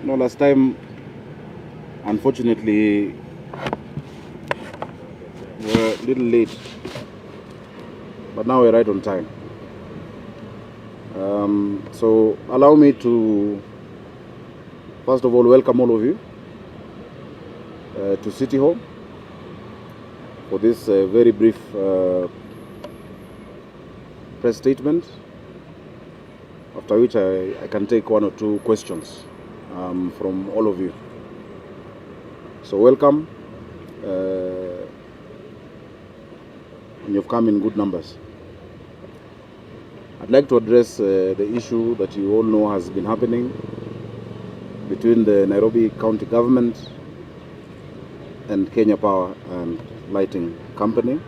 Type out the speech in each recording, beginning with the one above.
No, last time, unfortunately, we're a little late, but now we're right on time. So allow me to, first of all, welcome all of you to City Hall for this very brief press statement, after which I can take one or two questions from all of you. So welcome, and you've come in good numbers. I'd like to address the issue that you all know has been happening between the Nairobi County Government and Kenya Power and Lighting Company.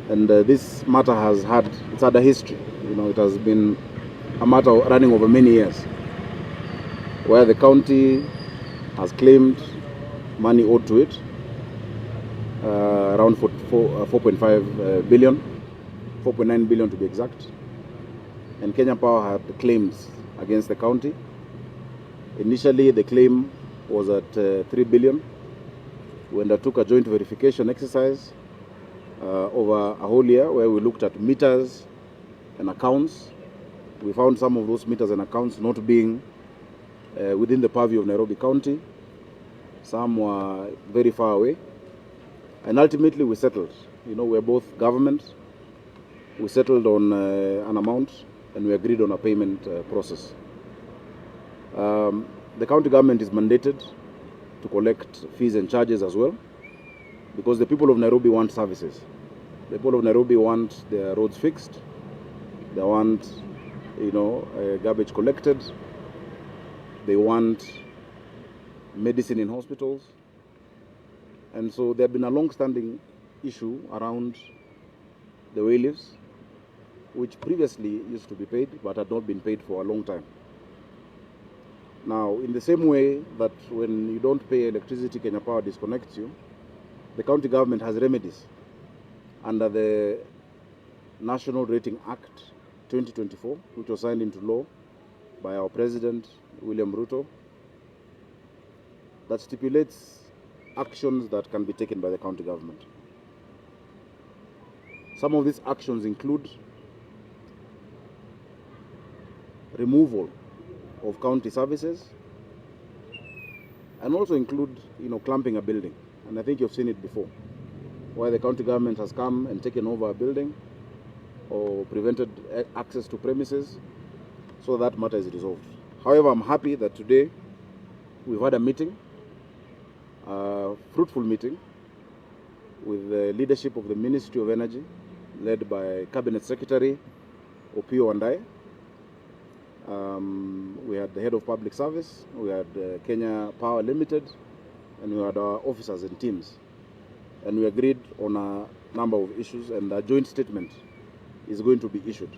And this matter has had a history. It has been a matter running over many years, where the county has claimed money owed to it, around 4.5 billion, 4.9 billion to be exact. And Kenya Power had claims against the county. Initially, the claim was at 3 billion. We undertook a joint verification exercise over a whole year, where we looked at meters and accounts. We found some of those meters and accounts not being within the purview of Nairobi County. Some were very far away. And ultimately we settled. We're both government. We settled on an amount, and we agreed on a payment process. The county government is mandated to collect fees and charges as well, because the people of Nairobi want services. The people of Nairobi want their roads fixed. They want, garbage collected. They want medicine in hospitals. And so there had been a long-standing issue around the bailiffs, which previously used to be paid but had not been paid for a long time. Now, in the same way that when you don't pay electricity, Kenya Power disconnects you, the county government has remedies under the National Rating Act 2024, which was signed into law by our President, William Ruto, that stipulates actions that can be taken by the county government. Some of these actions include removal of county services, and also include, clamping a building. And I think you've seen it before, where the county government has come and taken over a building or prevented access to premises, so that matter is resolved. However, I'm happy that today we've had a meeting, a fruitful meeting, with the leadership of the Ministry of Energy, led by Cabinet Secretary Opiyo Wandayi. We had the head of public service, we had Kenya Power Limited, and we had our officers and teams. And we agreed on a number of issues, and a joint statement is going to be issued.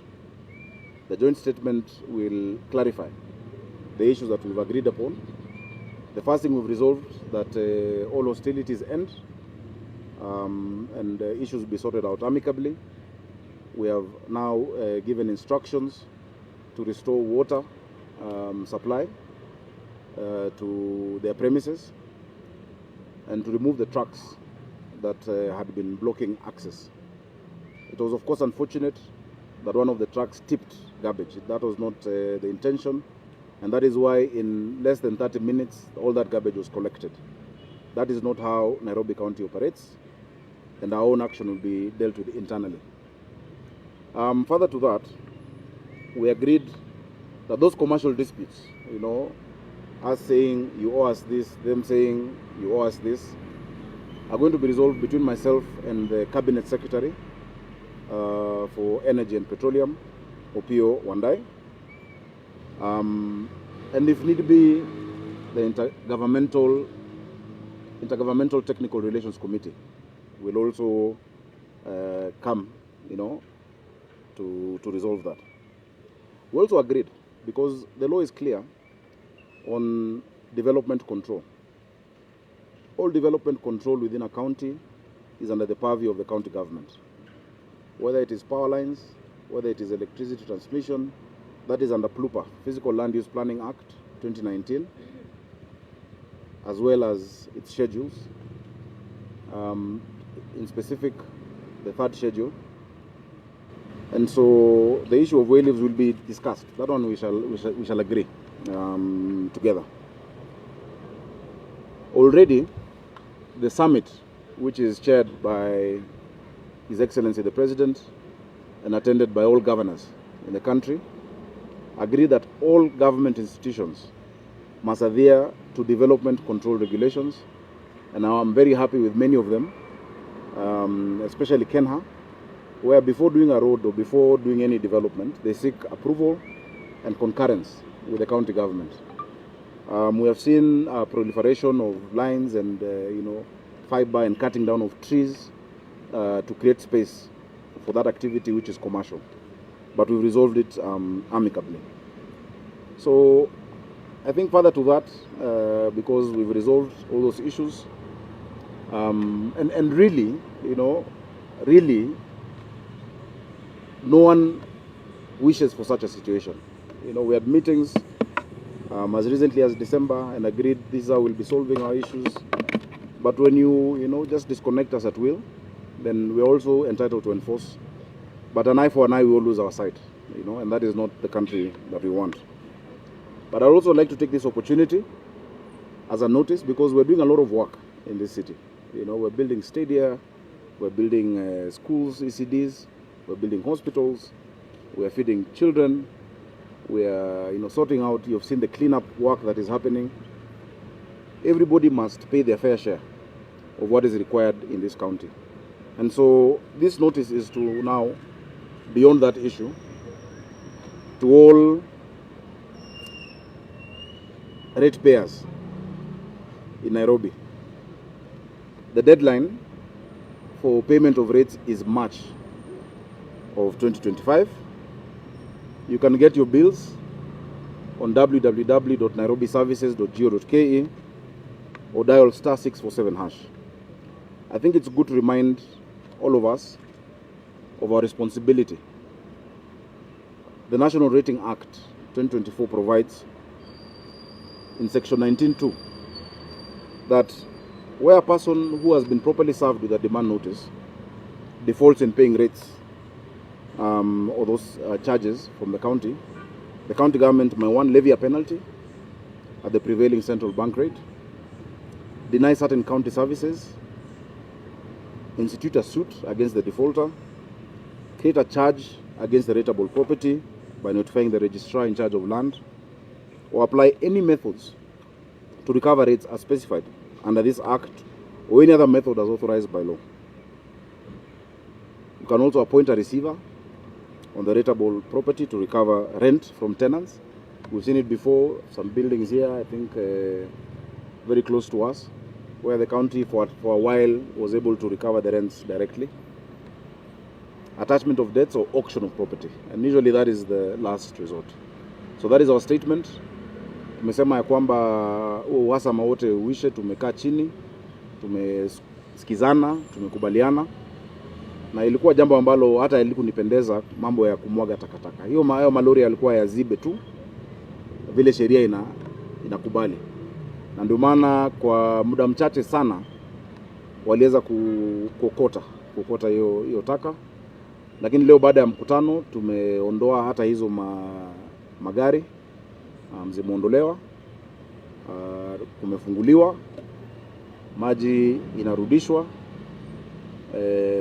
The joint statement will clarify the issues that we've agreed upon. The first thing we've resolved, that all hostilities end, and issues be sorted out amicably. We have now given instructions to restore water supply to their premises, and to remove the trucks that had been blocking access. It was, of course, unfortunate that one of the trucks tipped garbage. That was not the intention, and that is why in less than 30 minutes all that garbage was collected. That is not how Nairobi County operates, and our own action will be dealt with internally. Further to that, we agreed that those commercial disputes, us saying you owe us this, them saying you owe us this, are going to be resolved between myself and the Cabinet Secretary for Energy and Petroleum, Opiyo Wandayi. And if need be, the Intergovernmental Technical Relations Committee will also come, to resolve that. We also agreed, because the law is clear on development control. All development control within a county is under the purview of the county government. Whether it is power lines, whether it is electricity transmission, that is under PLUPA, Physical Land Use Planning Act, 2019, as well as its schedules. In specific, the third schedule. And so the issue of way leaves will be discussed. That one we shall agree together. Already, the summit, which is chaired by His Excellency the President and attended by all governors in the country, agreed that all government institutions must adhere to development control regulations. And now I'm very happy with many of them, especially Kenha, where before doing a road or before doing any development, they seek approval and concurrence with the county government. We have seen a proliferation of lines and fiber and cutting down of trees to create space for that activity, which is commercial. But we've resolved it amicably. So I think further to that, because we've resolved all those issues, and really, really, no one wishes for such a situation. We had meetings as recently as December and agreed this is how we'll be solving our issues. But when you just disconnect us at will, then we're also entitled to enforce. But an eye for an eye, we will lose our sight, and that is not the country that we want. But I'd also like to take this opportunity as a notice, because we're doing a lot of work in this city. We're building stadia, we're building schools, ECDs, we're building hospitals, we're feeding children, we're sorting out, you've seen the cleanup work that is happening. Everybody must pay their fair share of what is required in this county. And so this notice is to now, beyond that issue, to all ratepayers in Nairobi. The deadline for payment of rates is March of 2025. You can get your bills on www.nairobiservices.go.ke or dial *647#. I think it's good to remind all of us of our responsibility. The National Rating Act 2024 provides in section 19(2) that where a person who has been properly served with a demand notice defaults in paying rates or those charges from the county government may, one, levy a penalty at the prevailing central bank rate, deny certain county services, institute a suit against the defaulter, create a charge against the rateable property by notifying the registrar in charge of land, or apply any methods to recover rates as specified under this act or any other method as authorized by law. You can also appoint a receiver on the rateable property to recover rent from tenants. We've seen it before, some buildings here, I think very close to us, where the county for a while was able to recover the rents directly. Attachment of debts or auction of property, and usually that is the last resort. So that is our statement. Tumesema ya kwamba uhasama wote uishe, tumekaa chini, tumesikizana, tumekubaliana, na ilikuwa jambo ambalo hata ilikunipendeza mambo ya kumwaga takataka. Hiyo malori yalikuwa yazibe tu vile sheria inakubali. Na ndio maana kwa muda mchache sana waliweza kukokota hiyo taka. Lakini leo baada ya mkutano tumeondoa hata hizo magari, zimeondolewa, kumefunguliwa, maji inarudishwa,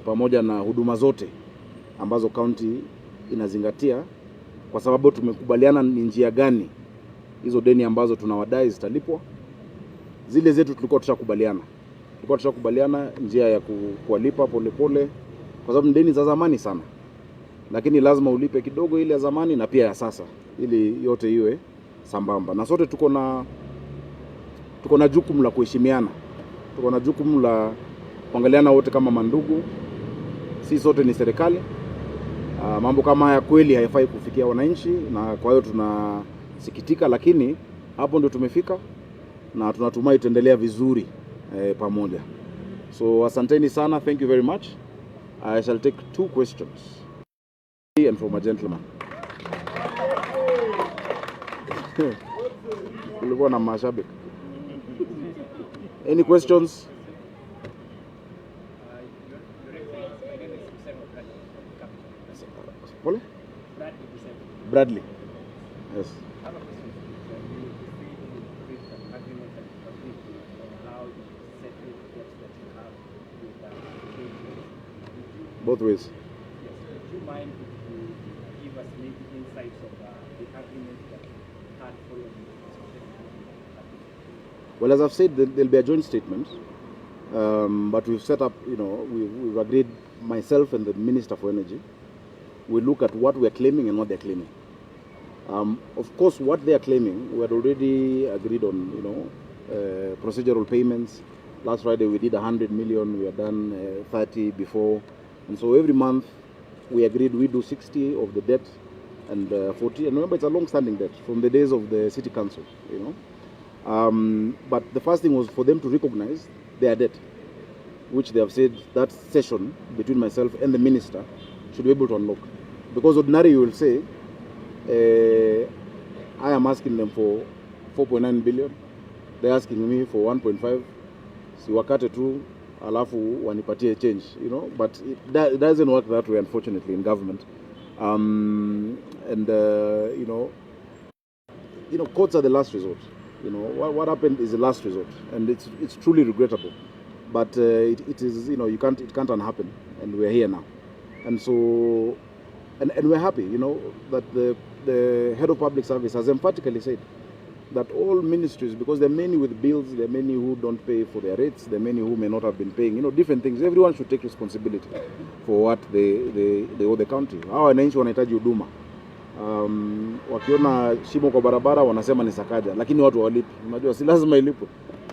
pamoja na huduma zote ambazo county inazingatia, kwa sababu tumekubaliana ni njia gani hizo deni ambazo tunawadai zitalipwa. Zile zetu tulikuwa tushakubaliana njia ya kuwalipa polepole, kwa sababu deni za zamani sana, lakini lazima ulipe kidogo ile ya zamani na pia ya sasa, ili yote iwe sambamba. Na sote tuko na jukumu la kuheshimiana, tuko na jukumu la kuangaliana wote kama mandugu. Si sote ni serikali. Mambo kama haya kweli haifai kufikia wananchi, na kwa hiyo tunasikitika, lakini hapo ndio tumefika na tunatumai tuendelea vizuri pamoja. So asanteni sana, thank you very much. I shall take 2 questions. And from a gentleman. kulikuwa na mashabiki. Any questions? Pole? Bradley. Yes. Both ways. Yes. Would you mind if you give us maybe insights of the agreement that had following the Well, as I've said, there'll be a joint statement, but we've set up, we've agreed, myself and the Minister for Energy, we look at what we're claiming and what they're claiming. Of course, what they are claiming, we had already agreed on, procedural payments. Last Friday we did 100 million, we had done 30 before. And so every month we agreed we do 60 of the debt and 40. And remember, it's a long-standing debt from the days of the city council, But the first thing was for them to recognize their debt, which they have said that session between myself and the minister should be able to unlock. Because ordinarily you will say, I am asking them for 4.9 billion. They're asking me for 1.5. Si wakate tu, alafu wanipatie change, But it doesn't work that way, unfortunately, in government. Courts are the last resort. What happened is the last resort, and it's truly regrettable. But it is, it can't unhappen, and we're here now, and so, and we're happy, that the head of public service has emphatically said that all ministries, because there are many with bills, there are many who don't pay for their rates, there are many who may not have been paying, different things. Everyone should take responsibility for what they owe the country. Hawa wananchi wanahitaji huduma. Wakiona shimo kwa barabara wanasema ni Sakaja, lakini watu walipi. Unajua si lazima ilipwe.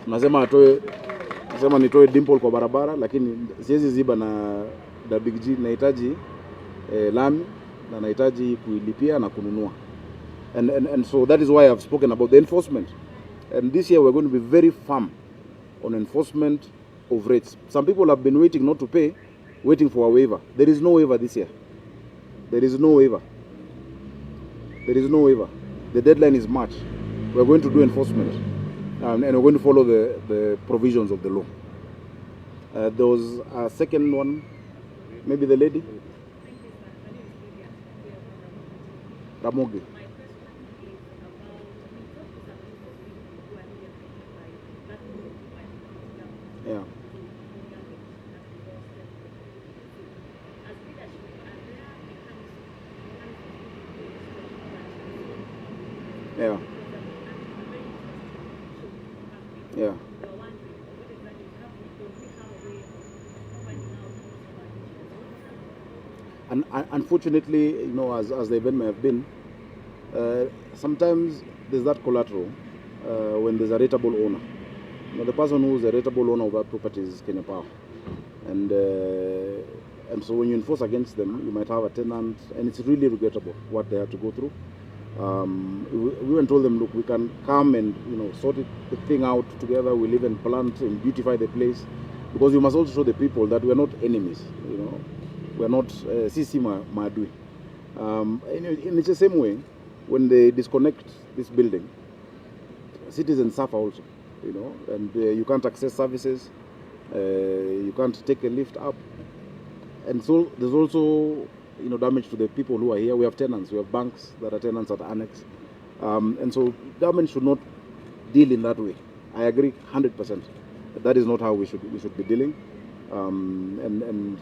Unasema nitoe dimple kwa barabara, lakini siwezi ziba na Big G, nahitaji lami na nahitaji kuilipia na kununua. And so that is why I've spoken about the enforcement. And this year we're going to be very firm on enforcement of rates. Some people have been waiting not to pay, waiting for a waiver. There is no waiver this year. There is no waiver. There is no waiver. The deadline is March. We're going to do enforcement. And we're going to follow the provisions of the law. There was a second one, maybe the lady? Ramogi. Yeah. Yeah. Yeah. And unfortunately, as the event may have been, sometimes there's that collateral when there's a rateable owner. The person who's a rateable owner of that property is Kenya Power. And so when you enforce against them, you might have a tenant, and it's really regrettable what they have to go through. We went and told them, look, we can come and sort the thing out together. We'll even plant and beautify the place, because we must also show the people that we're not enemies. We're not sisi maadui. In the same way, when they disconnect this building, citizens suffer also. And you can't access services, you can't take a lift up, and so there's also damage to the people who are here. We have tenants, we have banks that are tenants at Annex, and so government should not deal in that way. I agree 100%. That is not how we should be dealing, and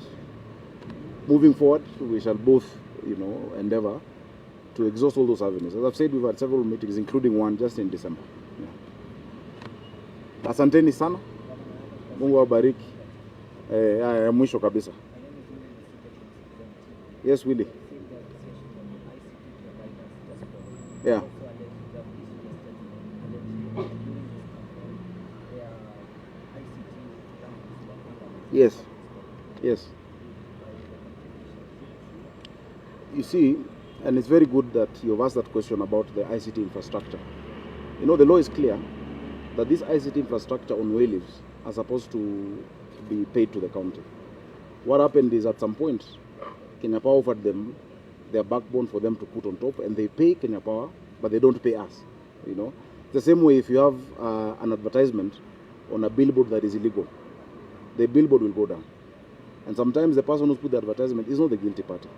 moving forward, we shall both endeavor to exhaust all those avenues. As I've said, we've had several meetings, including one just in December. Asanteni sana. Mungu awabariki. Ya mwisho kabisa. Yes, Willie. Yeah. Yes. Yes. You see, and it's very good that you've asked that question about the ICT infrastructure. The law is clear that this ICT infrastructure on way leaves are supposed to be paid to the county. What happened is, at some point, Kenya Power offered them their backbone for them to put on top, and they pay Kenya Power, but they don't pay us. The same way if you have an advertisement on a billboard that is illegal, the billboard will go down. And sometimes the person who put the advertisement is not the guilty party.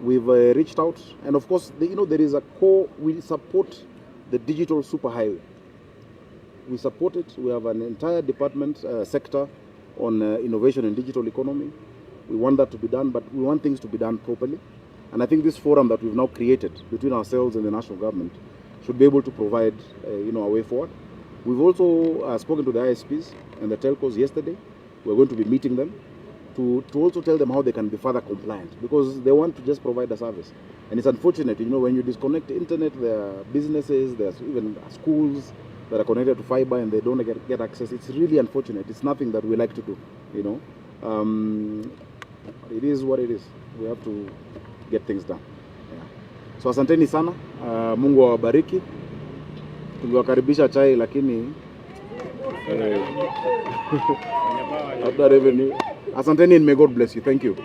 We've reached out, and of course, there is a core. We support the digital superhighway. We support it. We have an entire department sector on innovation and digital economy. We want that to be done, but we want things to be done properly. And I think this forum that we've now created between ourselves and the national government should be able to provide, a way forward. We've also spoken to the ISPs and the telcos yesterday. We're going to be meeting them to also tell them how they can be further compliant, because they want to just provide a service. And it's unfortunate, when you disconnect the internet, there are businesses, there's even schools that are connected to fiber and they don't get access. It's really unfortunate. It's nothing that we like to do, It is what it is. We have to get things done. Yeah. So asanteni sana. Mungu awabariki. Tuliwakaribisha chai lakini after revenue. Asanteni and may God bless you. Thank you.